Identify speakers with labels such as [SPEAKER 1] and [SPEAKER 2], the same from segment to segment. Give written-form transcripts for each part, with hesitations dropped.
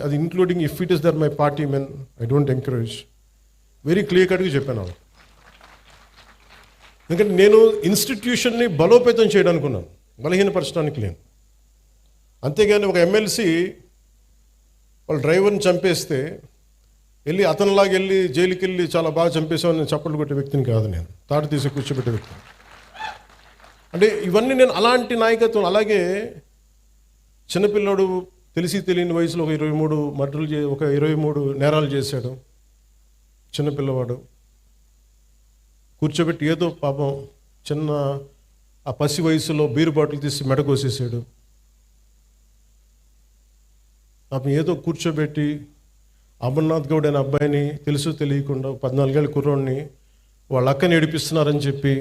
[SPEAKER 1] అది including if it is there my party men I don't encourage. Very clear కట్గా చెప్పాను. ఎందుకంటే నేను ఇన్స్టిట్యూషన్ని బలోపేతం చేయడానికి ఉన్నాను, బలహీనపరచడానికి లేను. అంతేగాని ఒక ఎమ్మెల్సీ వాళ్ళ డ్రైవర్ని చంపేస్తే వెళ్ళి అతనిలాగా వెళ్ళి జైలుకి వెళ్ళి చాలా బాగా చంపేసామని చప్పట్లు కొట్టే వ్యక్తిని కాదు నేను, తాడు తీసి కూర్చోబెట్టే వ్యక్తిని. అంటే ఇవన్నీ నేను అలాంటి నాయకత్వం. అలాగే చిన్నపిల్లడు తెలిసి తెలియని వయసులో ఒక 23 మర్డర్లు ఒక 23 నేరాలు చేశాడు చిన్నపిల్లవాడు. కూర్చోబెట్టి ఏదో పాపం చిన్న ఆ పసి వయసులో బీరు బాటిల్ తీసి మెడ కోసేసాడు. పాపం ఏదో కూర్చోబెట్టి అమర్నాథ్ గౌడ్ అనే అబ్బాయిని తెలుసు తెలియకుండా 14 ఏళ్ళ కుర్రోడిని వాళ్ళ అక్కని ఏడిపిస్తున్నారని చెప్పి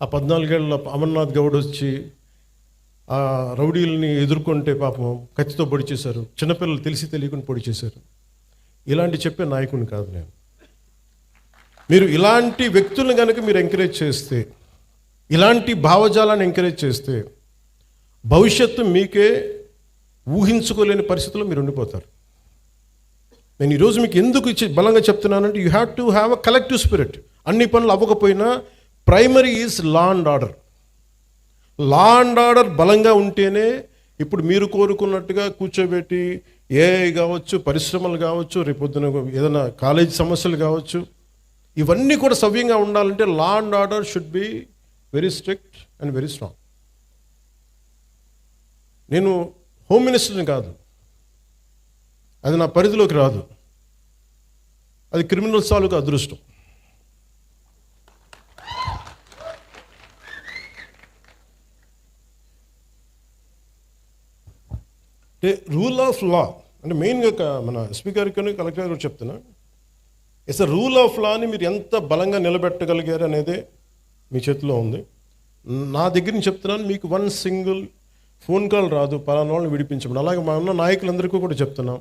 [SPEAKER 1] ఆ 14 ఏళ్ళ అమర్నాథ్ గౌడ్ వచ్చి ఆ రౌడీలని ఎదుర్కొంటే పాపం కత్తితో పొడి చేశారు. చిన్నపిల్లలు తెలిసి తెలియకుండా పొడి చేశారు. ఇలాంటి చెప్పే నాయకుడిని కాదు నేను. మీరు ఇలాంటి వ్యక్తులను కనుక మీరు ఎంకరేజ్ చేస్తే, ఇలాంటి భావజాలాన్ని ఎంకరేజ్ చేస్తే భవిష్యత్తు మీకే ఊహించుకోలేని పరిస్థితుల్లో మీరు ఉండిపోతారు. నేను ఈరోజు మీకు ఎందుకు బలంగా చెప్తున్నానంటే you have to have a collective spirit. అన్ని పనులు అవ్వకపోయినా primary is law and order. Law and order బలంగా ఉంటేనే ఇప్పుడు మీరు కోరుకున్నట్టుగా కూర్చోబెట్టి ఏఐ కావచ్చు, పరిశ్రమలు కావచ్చు, రేపొద్దున ఏదైనా కాలేజ్ సమస్యలు కావచ్చు, ఇవన్నీ కూడా సవ్యంగా ఉండాలంటే లా and order should be very strict and very strong. నేను హోమ్ మినిస్టర్ని కాదు, అది నా పరిధిలోకి రాదు. అది క్రిమినల్స్ తాలూకు అదృష్టం. అంటే రూల్ ఆఫ్ లా అంటే మెయిన్గా మన ఎస్పీ గారికి కలెక్టర్ గారు చెప్తున్నా, ఇట్స్ అ రూల్ ఆఫ్ లాని మీరు ఎంత బలంగా నిలబెట్టగలిగారు అనేది మీ చేతిలో ఉంది. నా దగ్గర నుంచి చెప్తున్నాను, మీకు 1 సింగిల్ ఫోన్ కాల్ రాదు పలానా వాళ్ళని విడిపించమని. అలాగే మా ఉన్న నాయకులందరికీ కూడా చెప్తున్నాం,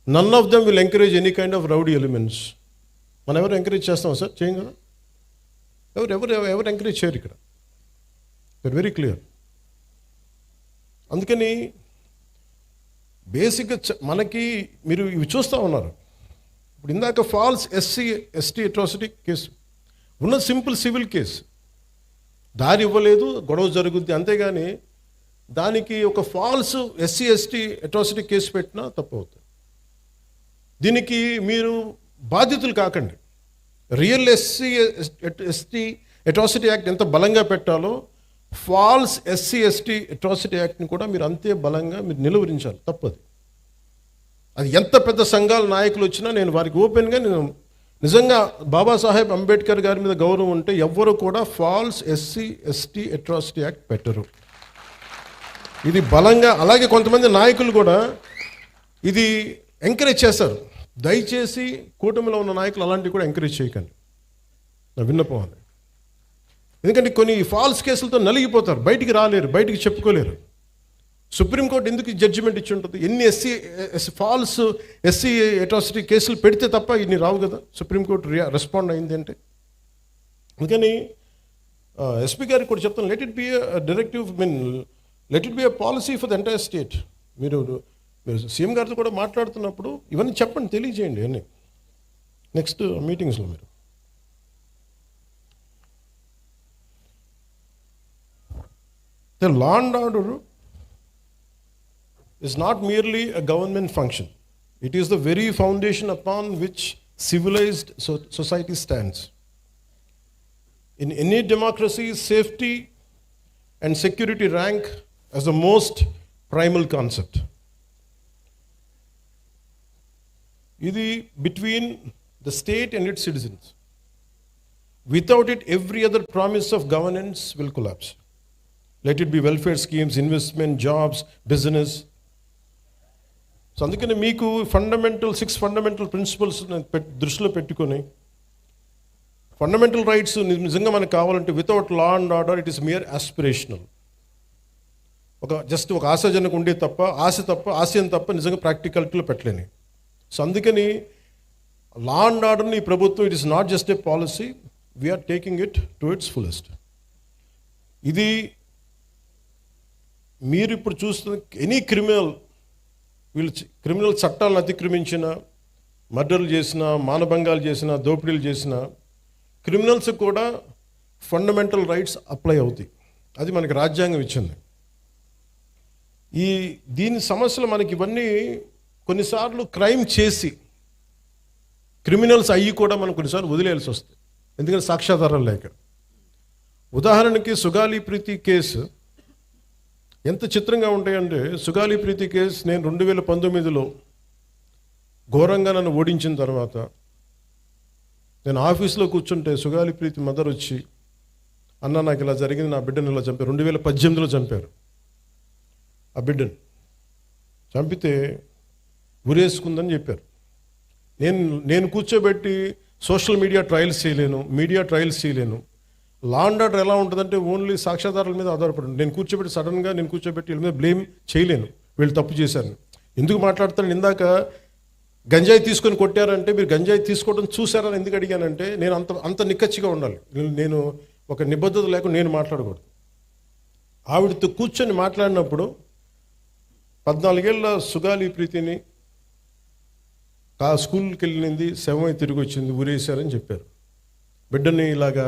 [SPEAKER 1] none of them will encourage any kind of rowdy elements. మనం ఎవరు ఎంకరేజ్ చేస్తాం సార్? చేయం కదా. ఎవరు ఎంకరేజ్ చేయరు ఇక్కడ. That very clear. అందుకని బేసిక్గా మనకి మీరు ఇవి చూస్తూ ఉన్నారు. ఇప్పుడు ఇందాక ఫాల్స్ ఎస్సీ అట్రాసిటీ కేసు ఉన్న సింపుల్ సివిల్ కేసు, దారి ఇవ్వలేదు, గొడవ జరుగుద్ది, అంతేగాని దానికి ఒక ఫాల్స్ ఎస్సీ అట్రాసిటీ కేసు పెట్టినా తప్పు అవుతుంది. దీనికి మీరు బాధితులు కాకండి. రియల్ ఎస్సీ అట్రాసిటీ యాక్ట్ ఎంత బలంగా పెట్టాలో ఫాల్స్ ఎస్సీ అట్రాసిటీ యాక్ట్ని కూడా మీరు అంతే బలంగా మీరు నిలువరించాలి. తప్పది. అది ఎంత పెద్ద సంఘాల నాయకులు వచ్చినా నేను వారికి ఓపెన్గా నేను నిజంగా బాబాసాహెబ్ అంబేద్కర్ గారి మీద గౌరవం ఉంటే ఎవ్వరు కూడా ఫాల్స్ ఎస్సీ అట్రాసిటీ యాక్ట్ పెట్టరు. ఇది బలంగా. అలాగే కొంతమంది నాయకులు కూడా ఇది ఎంకరేజ్ చేస్తారు. దయచేసి కూటమిలో ఉన్న నాయకులు అలాంటివి కూడా ఎంకరేజ్ చేయకండి, నా విన్నపం అది. ఎందుకంటే కొన్ని ఫాల్స్ కేసులతో నలిగిపోతారు, బయటికి రాలేరు, బయటికి చెప్పుకోలేరు. సుప్రీంకోర్టు ఎందుకు జడ్జిమెంట్ ఇచ్చి ఉంటుంది? ఎన్ని ఫాల్స్ ఎస్సీ అట్రాసిటీ కేసులు పెడితే తప్ప ఇన్ని రావు కదా. సుప్రీంకోర్టు రెస్పాండ్ అయింది అంటే. అందుకని ఎస్పీ గారికి కూడా చెప్తాను, let it be directive, let it be policy for the entire state. మీరు సీఎం గారితో కూడా మాట్లాడుతున్నప్పుడు ఇవన్నీ చెప్పండి, తెలియజేయండి అన్నీ నెక్స్ట్ మీటింగ్స్లో. మీరు the law and order is not merely a government function. It is the very foundation upon which civilized society stands. In any democracy, safety and security rank as the most primal concept. Idi between the state and its citizens. Without it, every other promise of governance will collapse. Let it be welfare schemes, investment, jobs, business. So అందుకని మీకు 6 fundamental principles దృష్టిలో పెట్టుకొని, fundamental rights నిజంగా మనకు కావాలంటే without law and order it is mere aspirational. Just ఒక ఆశాజనకు ఉండే తప్ప, ఆశయం తప్ప నిజంగా ప్రాక్టికాలిటీలో పెట్టలేని. సో అందుకని లా అండ్ ఆర్డర్ని ఈ ప్రభుత్వం, it is not just a policy, we're taking it to its fullest. ఇది మీరు ఇప్పుడు చూస్తున్న ఎనీ క్రిమినల్ వీళ్ళు క్రిమినల్ చట్టాలను అతిక్రమించిన, మర్డర్లు చేసిన, మానభంగాలు చేసిన, దోపిడీలు చేసిన క్రిమినల్స్ కూడా ఫండమెంటల్ రైట్స్ అప్లై అవుతాయి. అది మనకి రాజ్యాంగం ఇచ్చింది. దీని సమస్యలు మనకి ఇవన్నీ కొన్నిసార్లు క్రైమ్ చేసి క్రిమినల్స్ అయ్యి కూడా మనం కొన్నిసార్లు వదిలేయాల్సి వస్తుంది, ఎందుకంటే సాక్ష్యాధారాలు లేక. ఉదాహరణకి సుగాలి ప్రీతి కేసు ఎంత చిత్రంగా ఉంటాయంటే, సుగాలి ప్రీతి కేసు నేను 2019లో ఘోరంగా నన్ను ఓడించిన తర్వాత నేను ఆఫీస్లో కూర్చుంటే సుగాలి ప్రీతి మదర్ వచ్చి, అన్న నాకు ఇలా జరిగింది, నా బిడ్డను ఇలా చంపారు. 2018లో చంపారు. ఆ బిడ్డను చంపితే ఉరేసుకుందని చెప్పారు. నేను కూర్చోబెట్టి సోషల్ మీడియా ట్రయల్స్ చేయలేను. లా అండ్ ఆర్డర్ ఎలా ఉంటుందంటే ఓన్లీ సాక్ష్యాధారాల మీద ఆధారపడి నేను కూర్చోబెట్టి వీళ్ళ మీద బ్లేమ్ చేయలేను, వీళ్ళు తప్పు చేశారు. ఎందుకు మాట్లాడతాను? ఇందాక గంజాయి తీసుకొని కొట్టారంటే మీరు గంజాయి తీసుకోవడం చూసారని ఎందుకు అడిగానంటే, నేను అంత నిక్కచ్చిగా ఉండాలి. నేను ఒక నిబద్ధత లేకుండా నేను మాట్లాడకూడదు. ఆవిడతో కూర్చొని మాట్లాడినప్పుడు 14 ఏళ్ళ సుగాలి ప్రీతిని స్కూల్కి వెళ్ళింది, శవమై తిరిగి వచ్చింది, ఊరేశారని చెప్పారు. బిడ్డని ఇలాగా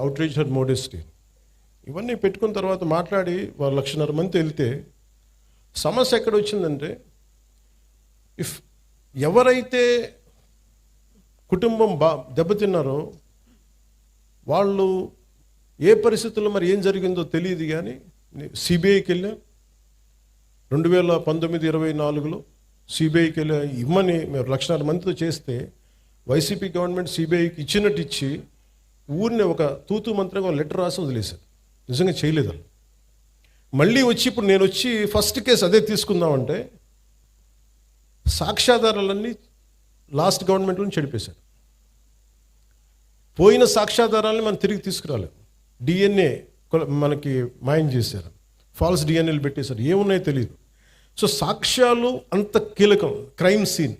[SPEAKER 1] అవుట్రీచ్ హర్ మోడెస్టీ ఇవన్నీ పెట్టుకున్న తర్వాత మాట్లాడి వాళ్ళు 1,50,000 మంది వెళ్తే సమస్య ఎక్కడ వచ్చిందంటే, ఎవరైతే కుటుంబం దెబ్బతిన్నారో వాళ్ళు ఏ పరిస్థితుల్లో మరి ఏం జరిగిందో తెలియదు, కానీ సిబిఐకి వెళ్ళాం 2019-24లో సిబిఐకి వెళ్ళా ఇమ్మని మేము 1,00,000 మందితో చేస్తే వైసీపీ గవర్నమెంట్ సిబిఐకి ఇచ్చినట్టు ఇచ్చి ఊరిని ఒక తూతూ మంత్రంగా లెటర్ రాసి వదిలేశారు. నిజంగా చేయలేదు. మళ్ళీ వచ్చి ఇప్పుడు నేను వచ్చి ఫస్ట్ కేసు అదే తీసుకుందామంటే సాక్ష్యాధారాలన్నీ లాస్ట్ గవర్నమెంట్లో చెడిపేశారు. పోయిన సాక్ష్యాధారాలని మనం తిరిగి తీసుకురాలేదు. డిఎన్ఏ మనకి మాయం చేశారు, ఫాల్స్ డిఎన్ఏలు పెట్టేశారు, ఏమున్నాయో తెలియదు. సో సాక్ష్యాలు అంత కీలకం. Crime scene.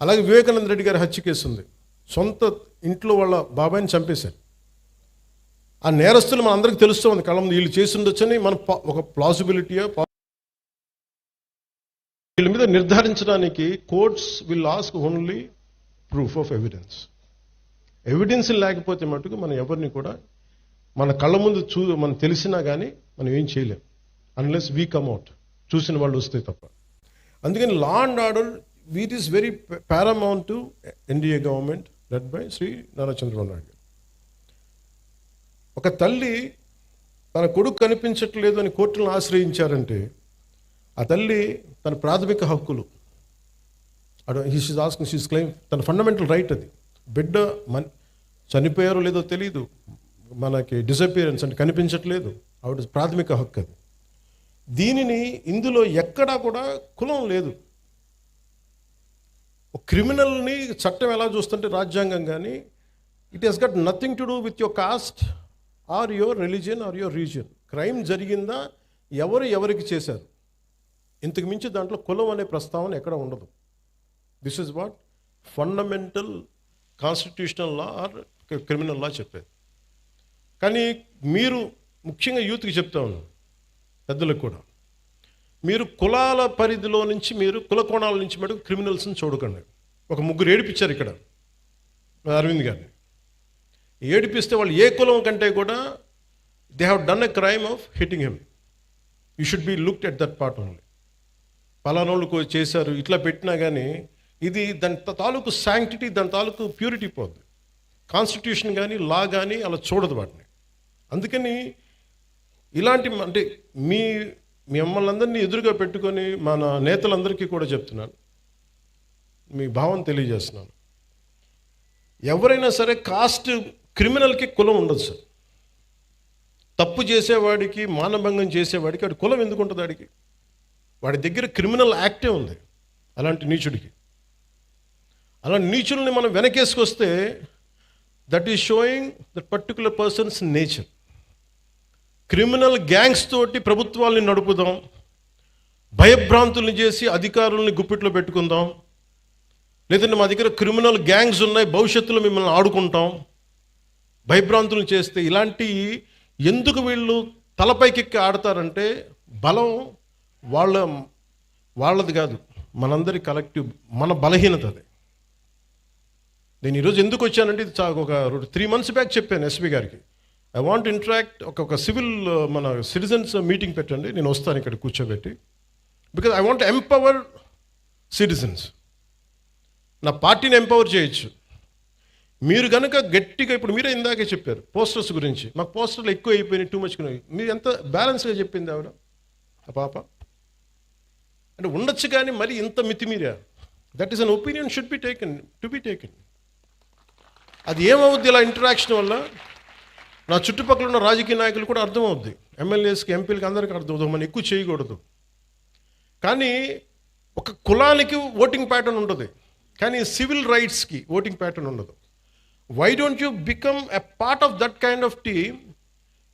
[SPEAKER 1] అలాగే వివేకానంద రెడ్డి గారి హత్య కేసు ఉంది. సొంత ఇంట్లో వాళ్ళ బాబాయిని చంపేశారు. ఆ నేరస్తులు మన అందరికీ తెలుస్తూ ఉంది, కళ్ళ ముందు వీళ్ళు చేసి ఉండొచ్చని మనం ఒక ప్లాసిబిలిటీయా వీళ్ళ మీద నిర్ధారించడానికి courts will ask only proof of evidence. Evidence లేకపోతే మటుకు మనం ఎవరిని కూడా మన కళ్ళ ముందు మనం తెలిసినా కానీ మనం ఏం చేయలేం, అన్లెస్ వీ కమ్అట్, చూసిన వాళ్ళు వస్తే తప్ప. అందుకని law and order it is very paramount to NDA government led by Shri Nara Chandrababu Naidu. ఒక తల్లి తన కొడుకు కనిపించట్లేదు అని కోర్టులను ఆశ్రయించారంటే ఆ తల్లి తన ప్రాథమిక హక్కులు షీస్ క్లెయిమ్, తన ఫండమెంటల్ రైట్ అది. బిడ్డ చనిపోయారో లేదో తెలియదు, మనకి డిసపియరెన్స్ అంటే కనిపించట్లేదు, ఆవిడ ప్రాథమిక హక్కు అది. దీనిని ఇందులో ఎక్కడా కూడా కులం లేదు. క్రిమినల్ని చట్టం ఎలా చూస్తుంటే రాజ్యాంగం కానీ it has got nothing to do with your caste or your religion or your region. Crime జరిగిందా, ఎవరికి చేశారు, ఇంతకు మించి దాంట్లో కులం అనే ప్రస్తావన ఎక్కడ ఉండదు. This is what fundamental constitutional law or criminal law చెప్పేది. కానీ మీరు ముఖ్యంగా యూత్కి చెప్తా ఉన్నాను, పెద్దలకు కూడా, మీరు కులాల పరిధిలో నుంచి మీరు కుల కోణాల నుంచి మటుకు క్రిమినల్స్ని చూడకండి. ఒక ముగ్గురు ఏడిపించారు ఇక్కడ అరవింద్ గారిని. ఏడిపిస్తే వాళ్ళు ఏ కులం కంటే కూడా they have done a crime of hitting him. You should be looked at that part only. పలానోళ్ళు చేశారు ఇట్లా పెట్టినా కానీ ఇది దాని తాలూకు శాంక్టిటీ, దాని తాలూకు ప్యూరిటీ పోద్ది. కాన్స్టిట్యూషన్ కానీ లా కానీ అలా చూడదు వాటిని. అందుకని ఇలాంటి అంటే మీ మిమ్మల్ని అందరినీ ఎదురుగా పెట్టుకొని మన నేతలందరికీ కూడా చెప్తున్నాను, మీ భావం తెలియజేస్తున్నాను. ఎవరైనా సరే కాస్ట్ క్రిమినల్కి కులం ఉండదు సార్. తప్పు చేసేవాడికి, మానభంగం చేసేవాడికి వాడి కులం ఎందుకు ఉంటుంది? వాడి దగ్గర క్రిమినల్ యాక్టే ఉంది. అలాంటి నీచుడికి, అలాంటి నీచుల్ని మనం వెనకేసుకొస్తే that is showing that particular persons nature. Criminal gangs తోటి ప్రభుత్వాల్ని నడుపుదాం, భయభ్రాంతుల్ని చేసి అధికారుల్ని గుప్పిట్లో పెట్టుకుందాం, లేదంటే మా దగ్గర క్రిమినల్ గ్యాంగ్స్ ఉన్నాయి భవిష్యత్తులో మిమ్మల్ని ఆడుకుంటాం, భయభ్రాంతులను చేస్తే ఇలాంటి ఎందుకు వీళ్ళు తలపైకెక్కి ఆడతారంటే బలం వాళ్ళది కాదు, మనందరి కలెక్టివ్, మన బలహీనత అది. నేను ఈరోజు ఎందుకు వచ్చానంటే ఇది ఒక 3 months బ్యాక్ చెప్పాను ఎస్పీ గారికి, ఐ వాంట్ ఇంటరాక్ట్, ఒక సివిల్ మన సిటిజన్స్ మీటింగ్ పెట్టండి, నేను వస్తాను ఇక్కడ కూర్చోబెట్టి, because I want empower citizens. నా పార్టీని ఎంపవర్ చేయొచ్చు. మీరు కనుక గట్టిగా, ఇప్పుడు మీరే ఇందాకే చెప్పారు పోస్టర్స్ గురించి, మాకు పోస్టర్లు ఎక్కువ అయిపోయినాయి, టూ మచ్. మీరు ఎంత బ్యాలెన్స్గా చెప్పింది ఆవిడ, ఆ పాప. అంటే ఉండొచ్చు కానీ మరి ఇంత మితిమీరా, that is an opinion should be taken, to be taken. అది ఏమవుద్ది ఇలా ఇంటరాక్షన్ వల్ల? నా చుట్టుపక్కల ఉన్న రాజకీయ నాయకులు కూడా అర్థమవుద్ది, ఎమ్మెల్యేస్కి, ఎంపీలకి, అందరికీ అర్థమవుతుంది, మనం ఎక్కువ చేయకూడదు. కానీ ఒక కులానికి ఓటింగ్ ప్యాటర్న్ ఉంటుంది, కానీ సివిల్ రైట్స్కి ఓటింగ్ ప్యాటర్న్ ఉండదు. Why don't you become a part of that kind of team?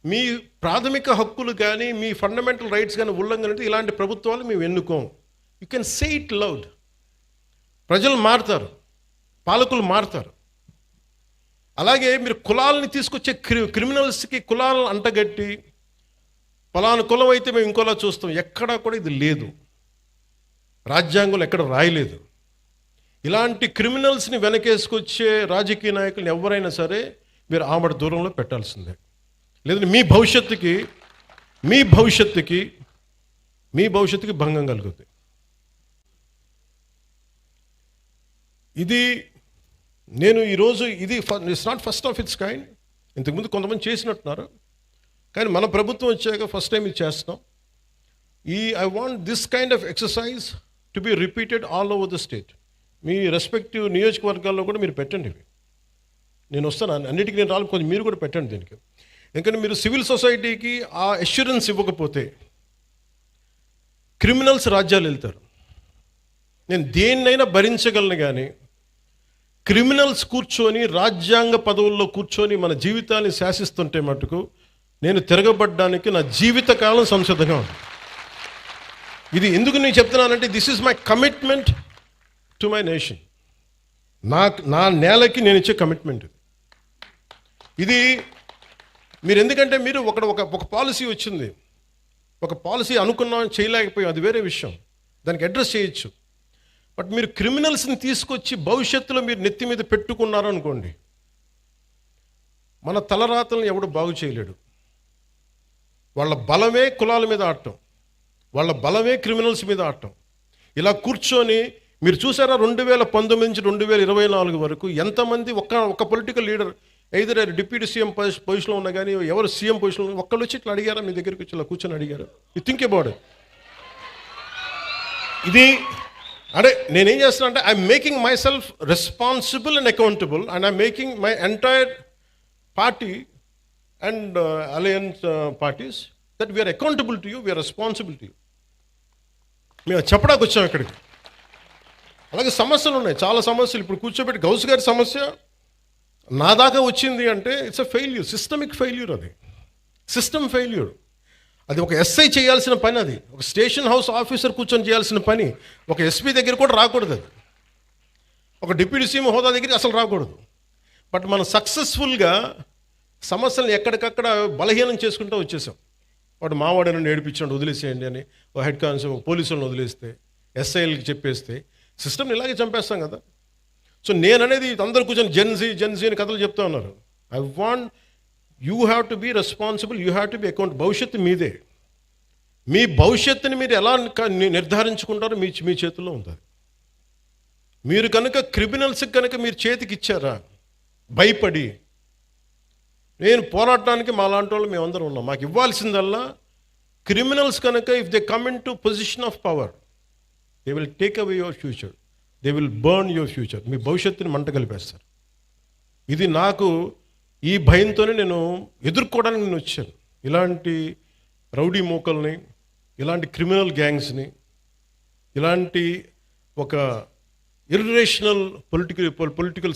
[SPEAKER 1] మీ ప్రాథమిక హక్కులు కానీ, మీ ఫండమెంటల్ రైట్స్ కానీ ఉల్లంఘన అంటే ఇలాంటి ప్రభుత్వాలు మేము ఎన్నుకోం. You can say it loud. ప్రజలు మారుతారు, పాలకులు మారుతారు. అలాగే మీరు కులాలని తీసుకొచ్చే క్రిమినల్స్కి కులాలను అంటగట్టి, పలానా కులం అయితే మేము ఇంకోలా చూస్తాం, ఎక్కడా కూడా ఇది లేదు, రాజ్యాంగంలో ఎక్కడ రాయలేదు. ఇలాంటి క్రిమినల్స్ని వెనకేసుకొచ్చే రాజకీయ నాయకులను ఎవరైనా సరే మీరు ఆమడ దూరంలో పెట్టాల్సిందే, లేదంటే మీ భవిష్యత్తుకి భంగం కలుగుతుంది. ఇది నేను ఈరోజు ఇది it's not first of it's kind. ఇంతకుముందు కొంతమంది చేసినట్టున్నారు, కానీ మన ప్రభుత్వం వచ్చాక ఫస్ట్ టైం ఇది చేస్తున్నాం. I want this kind of exercise to be repeated all over the state. Me respective నియోజకవర్గాల్లో కూడా మీరు పెట్టండి ఇవి. నేను వస్తాను, అన్నిటికీ నేను రాను, కొంచెం మీరు కూడా పెట్టండి దీనికి. ఎందుకంటే మీరు సివిల్ సొసైటీకి ఆ అష్యూరెన్స్ ఇవ్వకపోతే క్రిమినల్స్ రాజ్యాలు వెళ్తారు. నేను దేన్నైనా భరించగలను, కానీ క్రిమినల్స్ కూర్చొని రాజ్యాంగ పదవుల్లో కూర్చొని మన జీవితాన్ని శాసిస్తుంటే మటుకు నేను తిరగబడ్డానికి నా జీవితకాలం సంసిద్ధంగా ఉంది. ఇది ఎందుకు నేను చెప్తున్నానంటే this is my commitment to my nation. నా నేలకి నేను ఇచ్చే కమిట్మెంట్ ఇది. మీరు ఎందుకంటే మీరు ఒక పాలసీ వచ్చింది, ఒక పాలసీ అనుకున్నాం, చేయలేకపోయాం, అది వేరే విషయం, దానికి అడ్రస్ చేయొచ్చు. బట్ మీరు క్రిమినల్స్ని తీసుకొచ్చి భవిష్యత్తులో మీరు నెత్తి మీద పెట్టుకున్నారు అనుకోండి, మన తలరాతలను ఎవడు బాగు చేయలేడు. వాళ్ళ బలమే కులాల మీద ఆడటం, వాళ్ళ బలమే క్రిమినల్స్ మీద ఆడటం. ఇలా కూర్చొని మీరు చూసారా 2019 నుంచి 2024 వరకు ఎంతమంది ఒక political leader either deputy CM పొజిషన్లో ఉన్నా కానీ, ఎవరు సీఎం పొజిషన్లో ఒక్కళ్ళు వచ్చి ఇట్లా అడిగారా, మీ దగ్గరికి వచ్చి ఇలా కూర్చొని అడిగారు? You think about it. ఇది అంటే నేనేం చేస్తున్నా అంటే I'm making myself responsible and accountable, and I'm making my entire party and alliance parties that we're accountable to you, we're responsible to you. మేము చెప్పడానికి వచ్చాం ఇక్కడికి. అలాగే సమస్యలు ఉన్నాయి, చాలా సమస్యలు. ఇప్పుడు కూర్చోబెట్టి గౌస్ గారి సమస్య నా దాకా వచ్చింది అంటే it's a failure, systemic failure. అది సిస్టమ్ ఫెయిల్యూర్. అది ఒక ఎస్ఐ చేయాల్సిన పని, అది ఒక స్టేషన్ హౌస్ ఆఫీసర్ కూర్చొని చేయాల్సిన పని. ఒక ఎస్పీ దగ్గర కూడా రాకూడదు, అది ఒక డిప్యూటీ సీఎం హోదా దగ్గరికి అసలు రాకూడదు. బట్ మనం సక్సెస్ఫుల్గా సమస్యలను ఎక్కడికక్కడ బలహీనం చేసుకుంటూ వచ్చేసాం. వాడు మావాడని ఏడిపించండి, వదిలేసేయండి అని ఒక హెడ్ కానిస్టేబుల్ పోలీసులను వదిలేస్తే, ఎస్ఐలకి చెప్పేస్తే సిస్టమ్ని ఇలాగే చంపేస్తాం కదా. సో నేననేది అందరూ కూర్చొని జెన్జీ అని కథలు చెప్తా ఉన్నారు. I want you have to be responsible, you have to be account. భవిష్యత్తు మీదే. మీ భవిష్యత్తుని మీరు ఎలా నిర్ధారించుకుంటారో మీ చేతుల్లో ఉంటుంది. మీరు కనుక క్రిమినల్స్కి కనుక మీరు చేతికి ఇచ్చారా భయపడి, నేను పోరాడటానికి మా లాంటి వాళ్ళు మేమందరం ఉన్నాం. మాకు ఇవ్వాల్సిందల్లా క్రిమినల్స్ కనుక if they come into position of power, they will take away your future, they will burn your future. మీ భవిష్యత్తుని మంట కలిపేస్తారు. ఇది నాకు ఈ భయంతోనే నేను ఎదుర్కోవడానికి నేను వచ్చాను. ఇలాంటి రౌడీ మూకల్ని, ఇలాంటి క్రిమినల్ గ్యాంగ్స్ని, ఇలాంటి ఒక ఇర్రేషనల్ పొలిటికల్